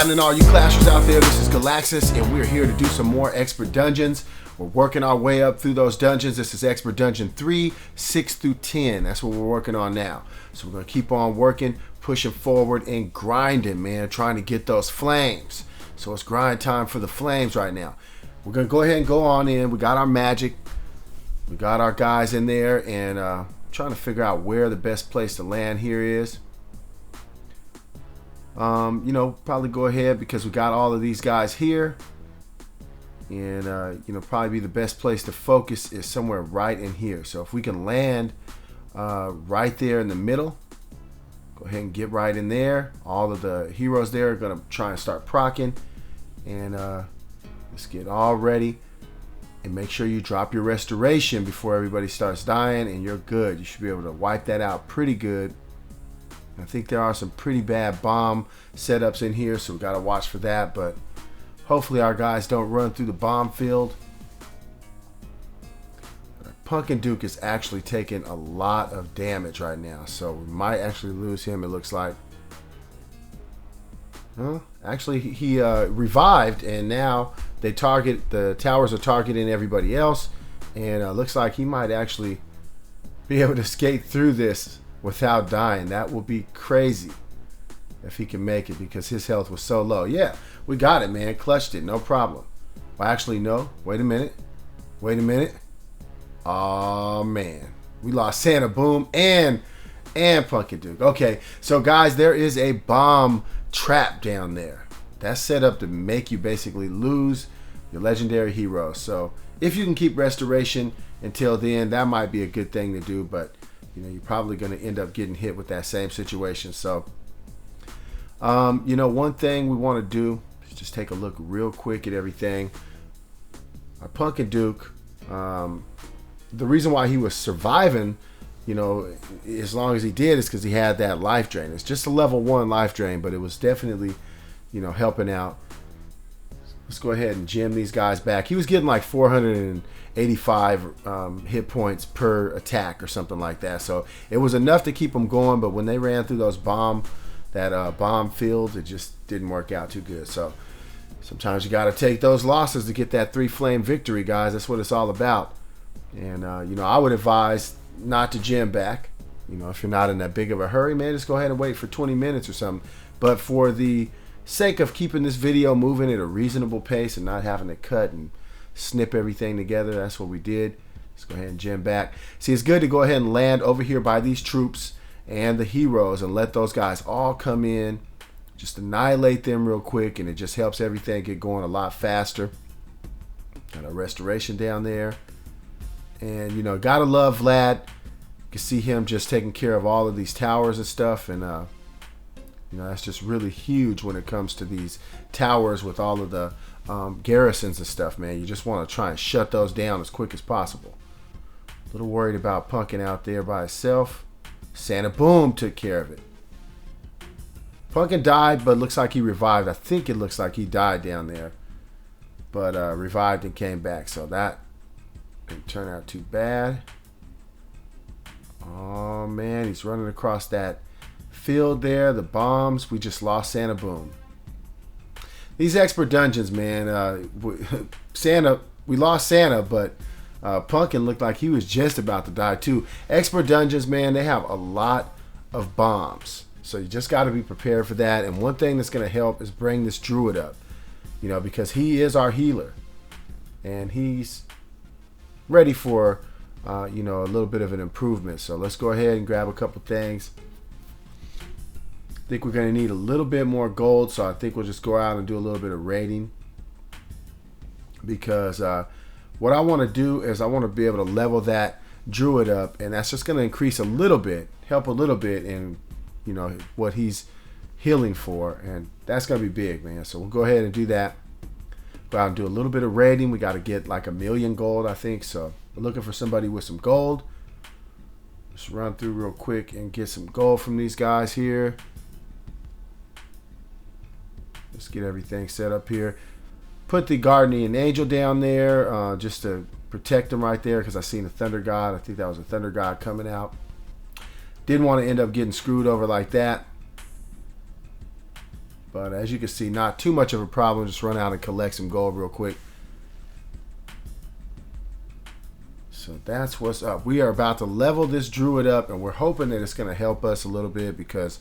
happening, all you clashers out there? This is Galaxus, and we're here to do some more expert dungeons. We're working our way up through those dungeons. This is expert dungeon 3, 6 through 10. That's what we're working on now. So we're going to keep on working, pushing forward, and grinding, man, trying to get those flames. So it's grind time for the flames right now. We're going to go ahead and go on in. We got our magic. We got our guys in there, and trying to figure out where the best place to land here is. Probably go ahead because we got all of these guys here, and probably be the best place to focus is somewhere right in here. So if we can land right there in the middle, go ahead and get right in there. All of the heroes there are gonna try and start proccing, and let's get all ready. And make sure you drop your restoration before everybody starts dying, and you're good. You should be able to wipe that out pretty good. I think there are some pretty bad bomb setups in here, so we got to watch for that. But hopefully our guys don't run through the bomb field. Pumpkin Duke is actually taking a lot of damage right now, so we might actually lose him, it looks like. Actually, he revived, and now the towers are targeting everybody else, and looks like he might actually be able to skate through this without dying. That will be crazy if he can make it, because his health was so low. Yeah, we got it, man. Clutched it, no problem. Well, actually, no. Wait a minute. Oh man, we lost Santa Boom and Pumpkin Duke. Okay, so guys, there is a bomb trap down there. That's set up to make you basically lose your legendary hero. So if you can keep restoration until then, that might be a good thing to do, but you're probably going to end up getting hit with that same situation. So, one thing we want to do is just take a look real quick at everything. Our Pumpkin Duke, the reason why he was surviving, as long as he did, is because he had that life drain. It's just a level 1 life drain, but it was definitely, helping out. Let's go ahead and gem these guys back. He was getting like 485 hit points per attack or something like that. So it was enough to keep them going, but when they ran through those bomb fields, it just didn't work out too good. So sometimes you got to take those losses to get that 3-flame victory, guys. That's what it's all about. And, I would advise not to gem back. If you're not in that big of a hurry, man, just go ahead and wait for 20 minutes or something. But for the sake of keeping this video moving at a reasonable pace and not having to cut and snip everything together, that's what we did. Let's go ahead and gem back. See, it's good to go ahead and land over here by these troops and the heroes and let those guys all come in. Just annihilate them real quick, and it just helps everything get going a lot faster. Got a restoration down there. And, gotta love Vlad. You can see him just taking care of all of these towers and stuff. And, that's just really huge when it comes to these towers with all of the garrisons and stuff, man. You just want to try and shut those down as quick as possible. A little worried about Pumpkin out there by himself. Santa Boom took care of it. Pumpkin died, but looks like he revived. I think it looks like he died down there. But revived and came back. So that didn't turn out too bad. Oh, man. He's running across that field there. The bombs. We just lost Santa Boom. These expert dungeons, man. We lost Santa, but Pumpkin looked like he was just about to die too. Expert dungeons, man, they have a lot of bombs. So you just got to be prepared for that. And one thing that's going to help is bring this druid up. Because he is our healer. And he's ready for, a little bit of an improvement. So let's go ahead and grab a couple things. I think we're going to need a little bit more gold. So I think we'll just go out and do a little bit of raiding. Because what I want to do is I want to be able to level that druid up. And that's just going to increase a little bit, help a little bit in, what he's healing for. And that's going to be big, man. So we'll go ahead and do that. Go out and do a little bit of raiding. We got to get like 1,000,000 gold, I think. So we're looking for somebody with some gold. Just run through real quick and get some gold from these guys here. Let's get everything set up here. Put the guardian angel down there just to protect them right there, because I seen a thunder god. I think that was a thunder god coming out. Didn't want to end up getting screwed over like that. But as you can see, not too much of a problem. Just run out and collect some gold real quick. So that's what's up. We are about to level this druid up, and we're hoping that it's going to help us a little bit because,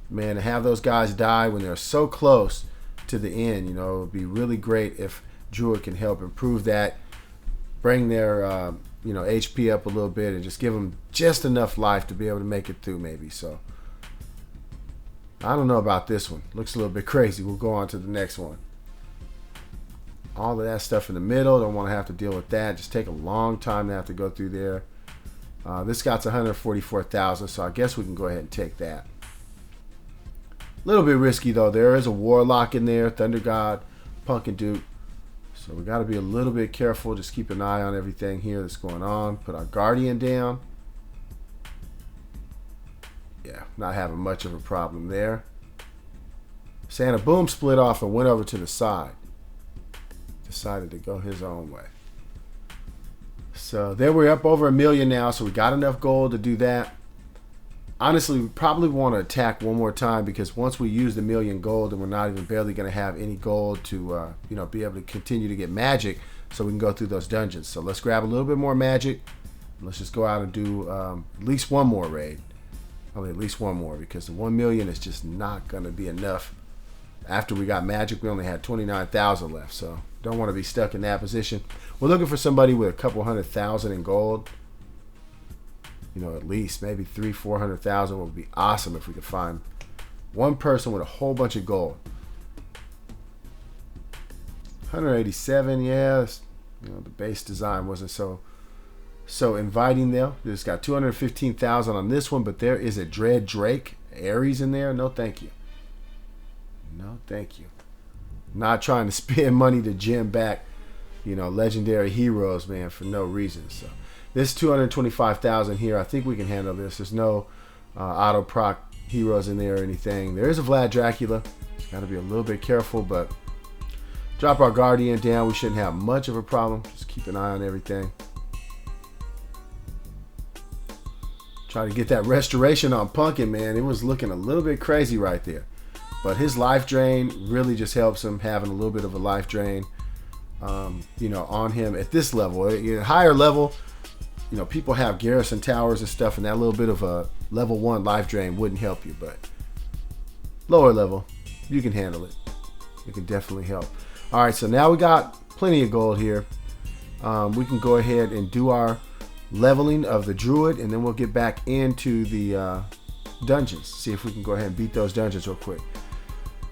man, to have those guys die when they're so close to the end, you know, it would be really great if druid can help improve that, bring their, you know, HP up a little bit, and just give them just enough life to be able to make it through maybe. So I don't know about this one. Looks a little bit crazy. We'll go on to the next one. All of that stuff in the middle, don't want to have to deal with that. Just take a long time to have to go through there. This got 144,000, so I guess we can go ahead and take that. A little bit risky though. There is a warlock in there, Thunder God, Pumpkin Duke. So we got to be a little bit careful. Just keep an eye on everything here that's going on. Put our Guardian down. Yeah, not having much of a problem there. Santa Boom split off and went over to the side. Decided to go his own way. So there we're up over 1 million now, so we got enough gold to do that. Honestly, we probably want to attack one more time because once we use the 1 million gold, then we're not even barely going to have any gold to you know, be able to continue to get magic so we can go through those dungeons. So let's grab a little bit more magic. Let's just go out and do at least one more raid. Probably at least one more because the 1 million is just not going to be enough. After we got magic, we only had 29,000 left, so don't want to be stuck in that position. We're looking for somebody with a couple 100,000 in gold. You know, at least maybe 300,000-400,000 would be awesome if we could find one person with a whole bunch of gold. 187, yeah. You know, the base design wasn't so inviting there. It's got 215,000 on this one, but there is a Dread Drake Ares in there. No, thank you. No, thank you. Not trying to spend money to gem back, you know, legendary heroes, man, for no reason. So this 225,000 here, I think we can handle this. There's no auto proc heroes in there or anything. There is a Vlad Dracula. Got to be a little bit careful, but drop our Guardian down. We shouldn't have much of a problem. Just keep an eye on everything. Try to get that restoration on Pumpkin, man. It was looking a little bit crazy right there. But his life drain really just helps him having a little bit of a life drain, you know, on him at this level. At higher level, you know, people have garrison towers and stuff, and that little bit of a level 1 life drain wouldn't help you. But lower level, you can handle it. It can definitely help. All right, so now we got plenty of gold here. We can go ahead and do our leveling of the druid, and then we'll get back into the dungeons. See if we can go ahead and beat those dungeons real quick.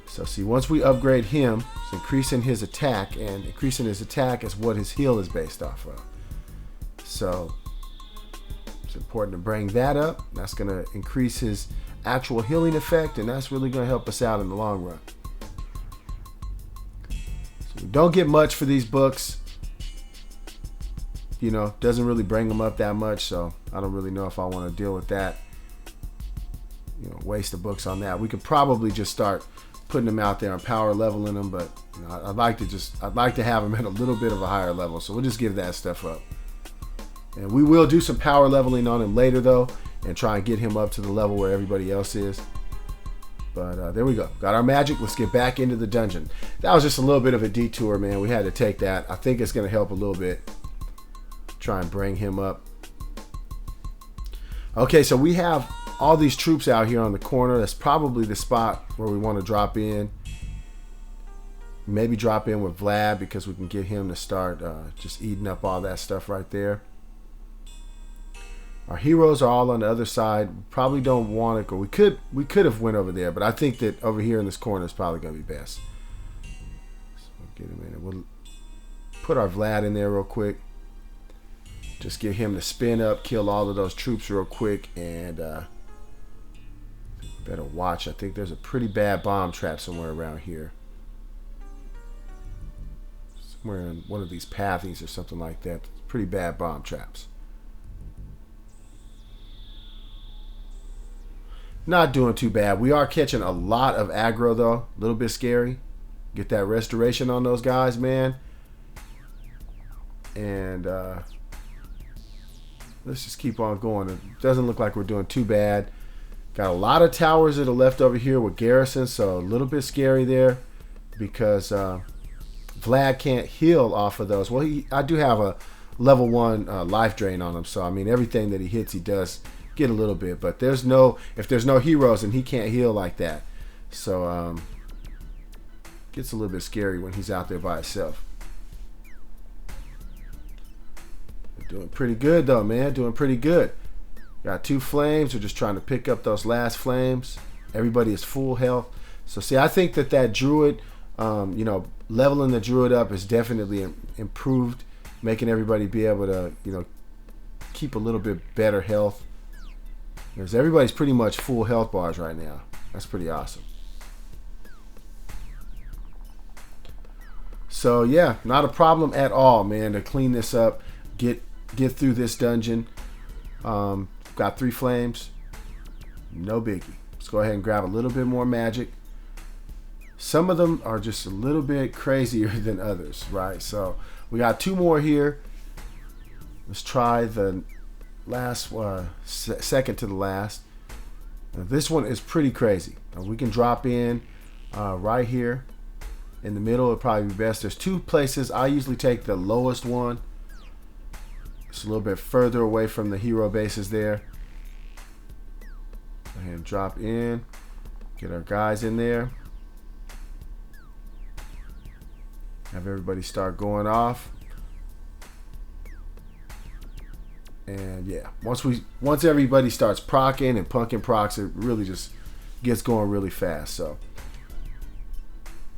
So see, once we upgrade him, it's increasing his attack, and increasing his attack is what his heal is based off of. So it's important to bring that up. That's going to increase his actual healing effect, and that's really going to help us out in the long run. So we don't get much for these books. You know, doesn't really bring them up that much, so I don't really know if I want to deal with that. You know, waste the books on that. We could probably just start putting them out there and power leveling them, but you know, I'd like to have them at a little bit of a higher level, so we'll just give that stuff up. And we will do some power leveling on him later though, and try and get him up to the level where everybody else is. But there we go, got our magic. Let's get back into the dungeon. That was just a little bit of a detour, man. We had to take that. I think it's going to help a little bit. Try and bring him up. Okay, so we have all these troops out here on the corner. That's probably the spot where we want to drop in. Maybe drop in with Vlad because we can get him to start just eating up all that stuff right there. Our heroes are all on the other side. Probably don't want it, or we could have went over there, but I think that over here in this corner is probably going to be best. So we'll get him in. We'll put our Vlad in there real quick. Just get him to spin up, kill all of those troops real quick, and better watch. I think there's a pretty bad bomb trap somewhere around here. Somewhere in one of these pathings or something like that. Pretty bad bomb traps. Not doing too bad. We are catching a lot of aggro though. A little bit scary. Get that restoration on those guys, man. And let's just keep on going. It doesn't look like we're doing too bad. Got a lot of towers that are left over here with garrisons, so a little bit scary there because Vlad can't heal off of those. Well, I do have a level 1 life drain on him, so I mean everything that he hits, he does get a little bit. But if there's no heroes, and he can't heal like that, so gets a little bit scary when he's out there by himself. Doing pretty good though, man. Doing pretty good. Got 2 flames. We're just trying to pick up those last flames. Everybody is full health. So see, I think that druid, leveling the druid up is definitely improved, making everybody be able to, keep a little bit better health. Because everybody's pretty much full health bars right now. That's pretty awesome. So yeah, not a problem at all, man, to clean this up, get through this dungeon. Got 3 flames, no biggie. Let's go ahead and grab a little bit more magic. Some of them are just a little bit crazier than others, right? So we got 2 more here. Let's try the last second to the last. Now, this one is pretty crazy. Now, we can drop in right here in the middle. It'll probably be best. There's 2 places. I usually take the lowest one. It's a little bit further away from the hero bases there. Go ahead and drop in. Get our guys in there. Have everybody start going off. And yeah, once everybody starts proccing and punking procs, it really just gets going really fast. So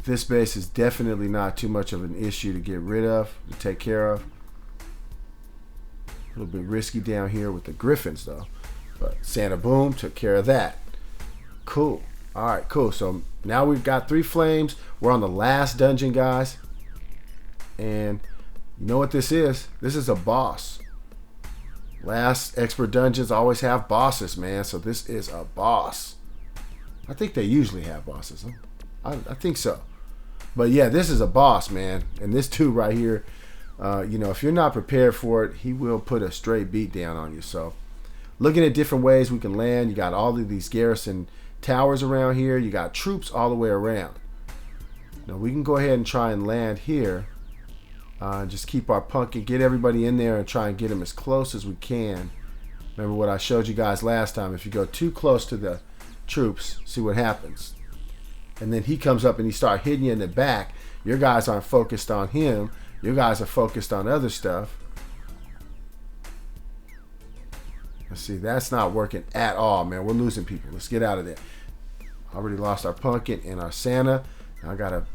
this base is definitely not too much of an issue to get rid of, to take care of. A little bit risky down here with the griffins though, but Santa Boom took care of that. Cool. All right, cool. So now we've got 3 flames. We're on the last dungeon, guys, and you know what this is? This is a boss. Last expert dungeons always have bosses, man. So this is a boss. I think they usually have bosses. I think so. But yeah, this is a boss, man. And this dude right here, if you're not prepared for it, he will put a straight beat down on you. So looking at different ways we can land. You got all of these garrison towers around here. You got troops all the way around. Now we can go ahead and try and land here. Just keep our punking, get everybody in there and try and get them as close as we can. Remember what I showed you guys last time. If you go too close to the troops, see what happens. And then he comes up and he starts hitting you in the back. Your guys aren't focused on him. Your guys are focused on other stuff. Let's see, that's not working at all, man. We're losing people. Let's get out of there. Already lost our pumpkin and our Santa. Now I gotta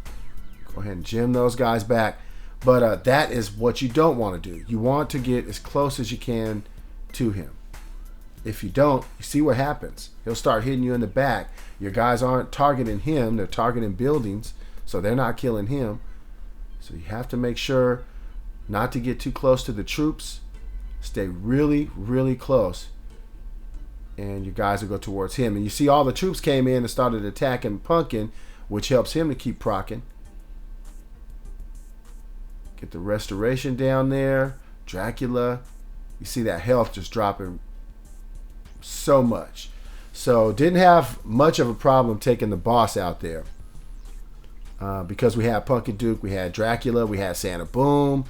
go ahead and gem those guys back. But that is what you don't want to do. You want to get as close as you can to him. If you don't, you see what happens. He'll start hitting you in the back. Your guys aren't targeting him. They're targeting buildings, so they're not killing him. So you have to make sure not to get too close to the troops. Stay really, really close. And your guys will go towards him. And you see all the troops came in and started attacking Pumpkin, which helps him to keep proccing. Get the restoration down there. Dracula. You see that health just dropping so much. So didn't have much of a problem taking the boss out there. Because we had Pumpkin Duke, we had Dracula, we had Santa Boom.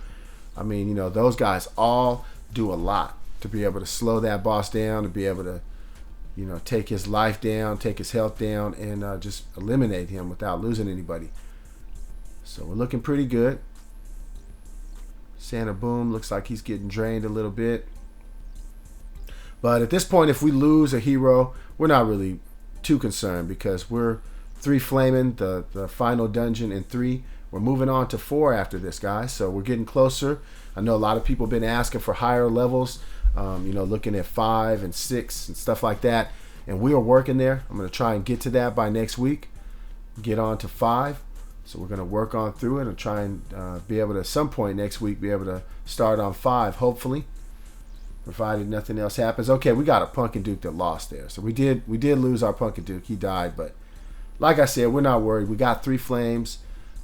I mean, those guys all do a lot to be able to slow that boss down, to be able to, take his life down, take his health down, and just eliminate him without losing anybody. So we're looking pretty good. Santa Boom looks like he's getting drained a little bit. But at this point, if we lose a hero, we're not really too concerned because we're 3 flaming the final dungeon in 3. We're moving on to 4 after this, guys. So we're getting closer. I know a lot of people have been asking for higher levels, looking at 5 and 6 and stuff like that. And we are working there. I'm going to try and get to that by next week. Get on to 5. So we're going to work on through it and try and be able to, at some point next week, be able to start on 5, hopefully, provided nothing else happens. Okay, we got a Pumpkin Duke that lost there. So we did lose our Pumpkin Duke. He died, but like I said, we're not worried. We got 3 flames,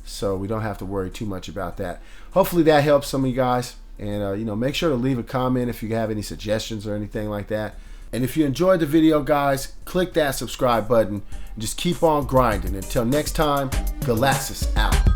so we don't have to worry too much about that. Hopefully that helps some of you guys. And, make sure to leave a comment if you have any suggestions or anything like that. And if you enjoyed the video, guys, click that subscribe button and just keep on grinding. Until next time, Galassus out.